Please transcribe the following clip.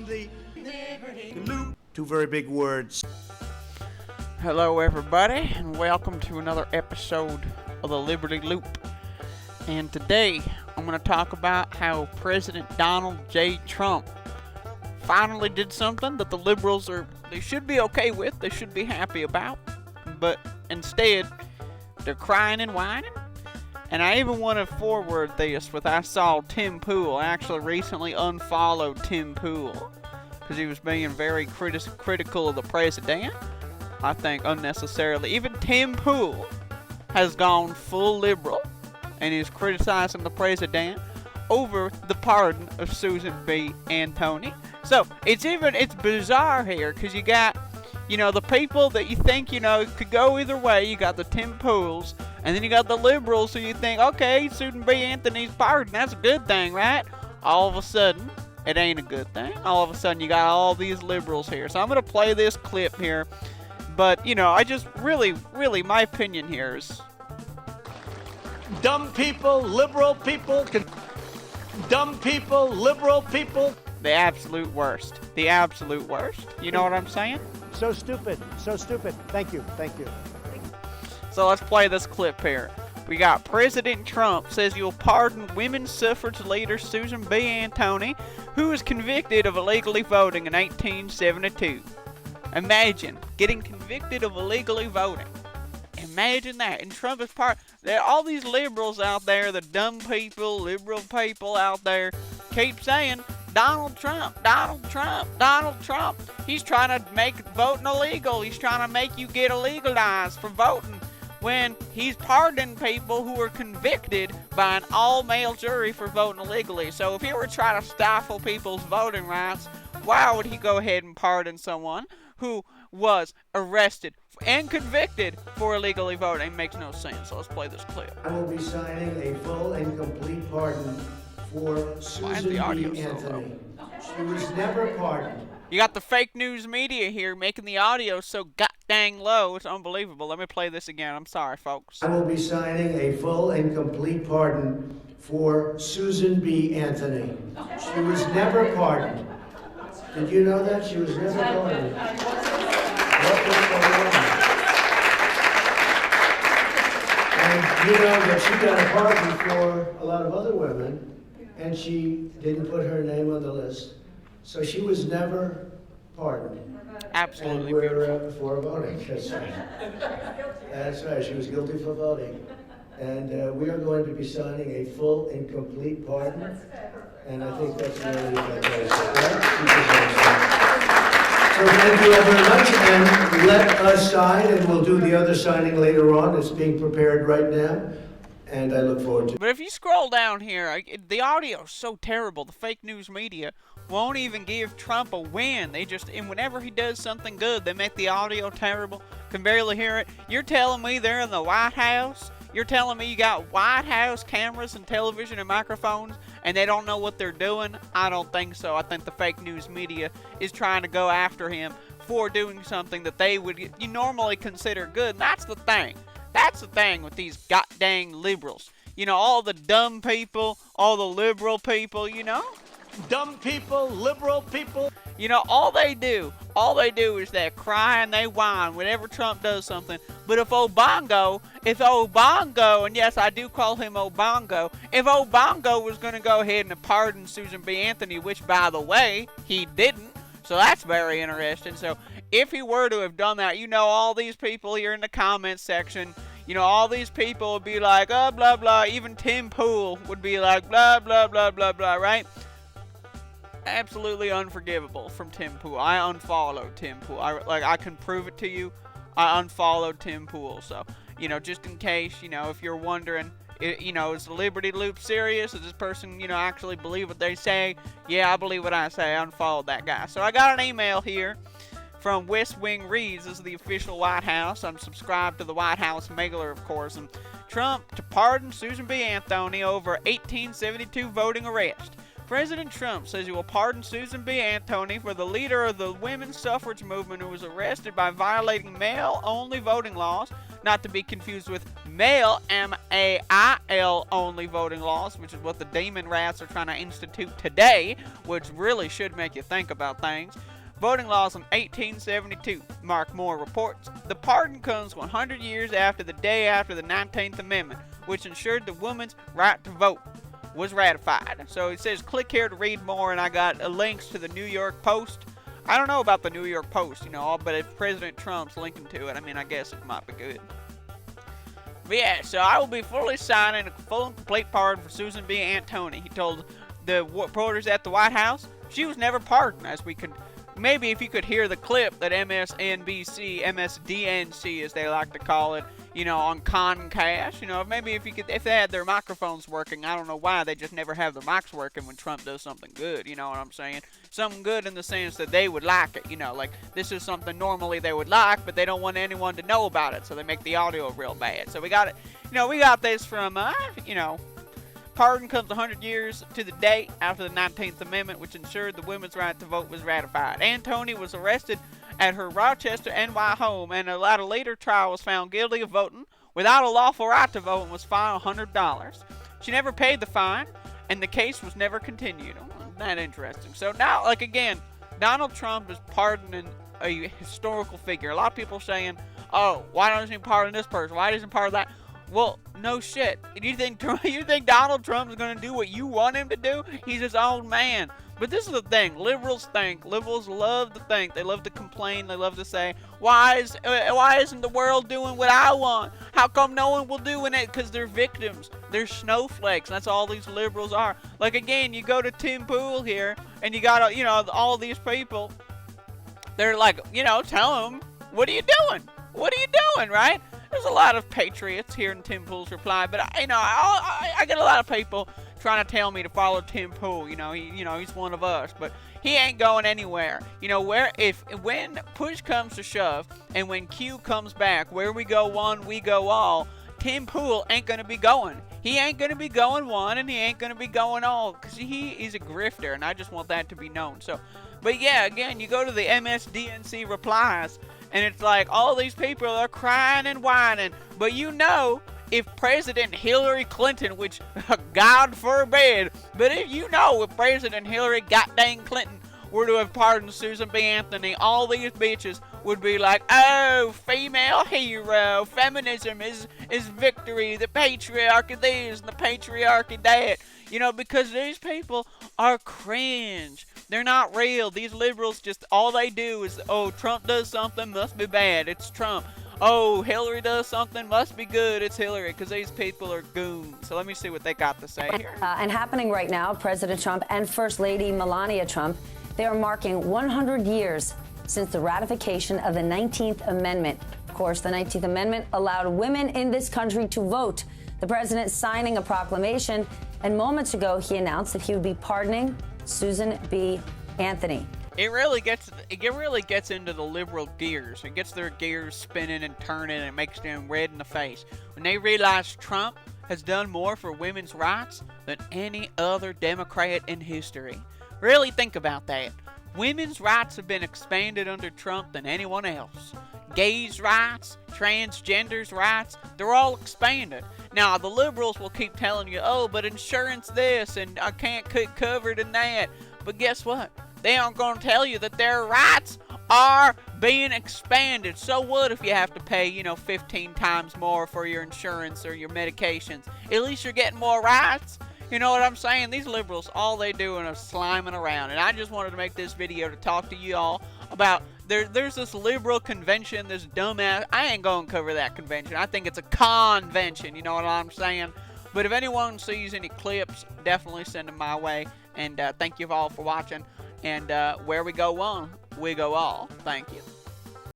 from the Liberty Loop. Two very big words. Hello everybody, and welcome to another episode of the Liberty Loop. And today, I'm going to talk about how President Donald J. Trump finally did something that the liberals they should be okay with, they should be happy about, but instead, they're crying and whining. And I even want to forward this with I saw Tim Pool. I actually recently unfollowed Tim Pool because he was being very critical of the president. I think unnecessarily. Even Tim Pool has gone full liberal and is criticizing the president over the pardon of Susan B. Anthony. So it's bizarre here because you got, the people that you think, could go either way. You got the Tim Pools, and then you got the liberals who you think, okay, Susan B. Anthony's pardon, that's a good thing, right? All of a sudden, it ain't a good thing. All of a sudden, you got all these liberals here. So I'm going to play this clip here. But, I just really, my opinion here is... Dumb people, liberal people, dumb people, liberal people. The absolute worst. The absolute worst. You know what I'm saying? So stupid. So stupid. Thank you. Thank you. So let's play this clip here. We got President Trump says you'll pardon women's suffrage leader Susan B. Anthony, who was convicted of illegally voting in 1872. Imagine getting convicted of illegally voting. Imagine that. And Trump is there are all these liberals out there, the dumb people, liberal people out there, keep saying, Donald Trump, Donald Trump, Donald Trump. He's trying to make voting illegal. He's trying to make you get illegalized for voting when he's pardoning people who were convicted by an all-male jury for voting illegally. So if he were trying to stifle people's voting rights, why would he go ahead and pardon someone who was arrested and convicted for illegally voting? It makes no sense. So let's play this clip. I will be signing a full and complete pardon for Susan B. Anthony. She was never pardoned. You got the fake news media here making the audio so dang low. It's unbelievable. Let me play this again. I'm sorry, folks. I will be signing a full and complete pardon for Susan B. Anthony. She was never pardoned. Did you know that? She was never pardoned. What was going on? And you know that she got a pardon for a lot of other women, and she didn't put her name on the list. So she was never pardoned. Absolutely. And we're for voting. That's right. That's right. She was guilty for voting. And we are going to be signing a full and complete pardon. And I think that's really So thank you all very much. And let us sign, and we'll do the other signing later on. It's being prepared right now. And I look forward to it. But if you scroll down here, the audio is so terrible. The fake news media won't even give Trump a win. And whenever he does something good, they make the audio terrible. Can barely hear it. You're telling me they're in the White House? You're telling me you got White House cameras and television and microphones and they don't know what they're doing? I don't think so. I think the fake news media is trying to go after him for doing something that you normally consider good. And that's the thing. That's the thing with these goddamn liberals. All the dumb people, all the liberal people, Dumb people, liberal people. All they do is they cry and they whine whenever Trump does something. But if Obongo, and yes, I do call him Obongo, if Obongo was going to go ahead and pardon Susan B. Anthony, which, by the way, he didn't, so that's very interesting. So if he were to have done that, all these people here in the comments section, all these people would be like, oh, blah, blah. Even Tim Pool would be like, blah, blah, blah, blah, blah, right? Absolutely unforgivable from Tim Pool. I unfollowed Tim Pool. I can prove it to you. I unfollowed Tim Pool. So, just in case, if you're wondering, is the Liberty Loop serious? Does this person, actually believe what they say? Yeah, I believe what I say. I unfollowed that guy. So I got an email here from West Wing Reads. This is the official White House. I'm subscribed to the White House mailer, of course. And Trump to pardon Susan B. Anthony over 1872 voting arrest. President Trump says he will pardon Susan B. Anthony for the leader of the women's suffrage movement who was arrested by violating male-only voting laws, not to be confused with male, M-A-I-L, only voting laws, which is what the demon rats are trying to institute today, which really should make you think about things. Voting laws in 1872, Mark Moore reports. The pardon comes 100 years after the day after the 19th Amendment, which ensured the woman's right to vote, was ratified. So it says click here to read more, and I got links to the New York Post. I don't know about the New York Post, but if President Trump's linking to it, I guess it might be good. But yeah, so I will be fully signing a full and complete pardon for Susan B. Anthony. He told the reporters at the White House she was never pardoned, as we could. Maybe if you could hear the clip that MSNBC, MSDNC as they like to call it, on Comcast, maybe if they had their microphones working. I don't know why they just never have their mics working when Trump does something good, you know what I'm saying? Something good in the sense that they would like it, like this is something normally they would like, but they don't want anyone to know about it, so they make the audio real bad. So we got it, we got this from, pardon comes 100 years to the date after the 19th Amendment, which ensured the women's right to vote was ratified. Anthony was arrested at her Rochester, NY home, and at a later trial was found guilty of voting without a lawful right to vote and was fined $100. She never paid the fine, and the case was never continued. Isn't that interesting? So now, again, Donald Trump is pardoning a historical figure. A lot of people saying, oh, why doesn't he pardon this person? Why doesn't he pardon that? Well, no shit. You think Donald Trump is going to do what you want him to do? He's his own man. But this is the thing. Liberals love to think. They love to complain. They love to say, why isn't the world doing what I want? How come no one will do it? Because they're victims. They're snowflakes. That's all these liberals are. Again, you go to Tim Pool here, and you got, all these people. They're tell them, what are you doing? What are you doing, right? There's a lot of patriots here in Tim Pool's reply, but I get a lot of people trying to tell me to follow Tim Pool. He's one of us, but he ain't going anywhere. When push comes to shove, and when Q comes back, where we go one, we go all. Tim Pool ain't gonna be going. He ain't gonna be going one, and he ain't gonna be going all, because he is a grifter, and I just want that to be known. So, but yeah, again, you go to the MSDNC replies. And it's all these people are crying and whining. But if President Hillary Clinton, which God forbid, but if President Hillary goddamn Clinton were to have pardoned Susan B. Anthony, all these bitches would be like, oh, female hero, feminism is victory, the patriarchy this and the patriarchy that. Because these people are cringe. They're not real. These liberals all they do is, oh, Trump does something, must be bad. It's Trump. Oh, Hillary does something, must be good. It's Hillary, because these people are goons. So let me see what they got to say here. And happening right now, President Trump and First Lady Melania Trump, they are marking 100 years since the ratification of the 19th Amendment. Of course, the 19th Amendment allowed women in this country to vote. The president signing a proclamation, and moments ago he announced that he would be pardoning Susan B. Anthony. It really gets into the liberal gears. It gets their gears spinning and turning, and it makes them red in the face when they realize Trump has done more for women's rights than any other Democrat in history. Really think about that. Women's rights have been expanded under Trump than anyone else. Gays' rights, transgenders' rights, they're all expanded. Now, the liberals will keep telling you, oh, but insurance this, and I can't get covered in that. But guess what? They aren't going to tell you that their rights are being expanded. So what if you have to pay, 15 times more for your insurance or your medications? At least you're getting more rights. You know what I'm saying? These liberals, all they do is sliming around. And I just wanted to make this video to talk to you all about there's this liberal convention, this dumbass. I ain't going to cover that convention. I think it's a convention, you know what I'm saying? But if anyone sees any clips, definitely send them my way. And thank you all for watching. And where we go one, we go all. Thank you.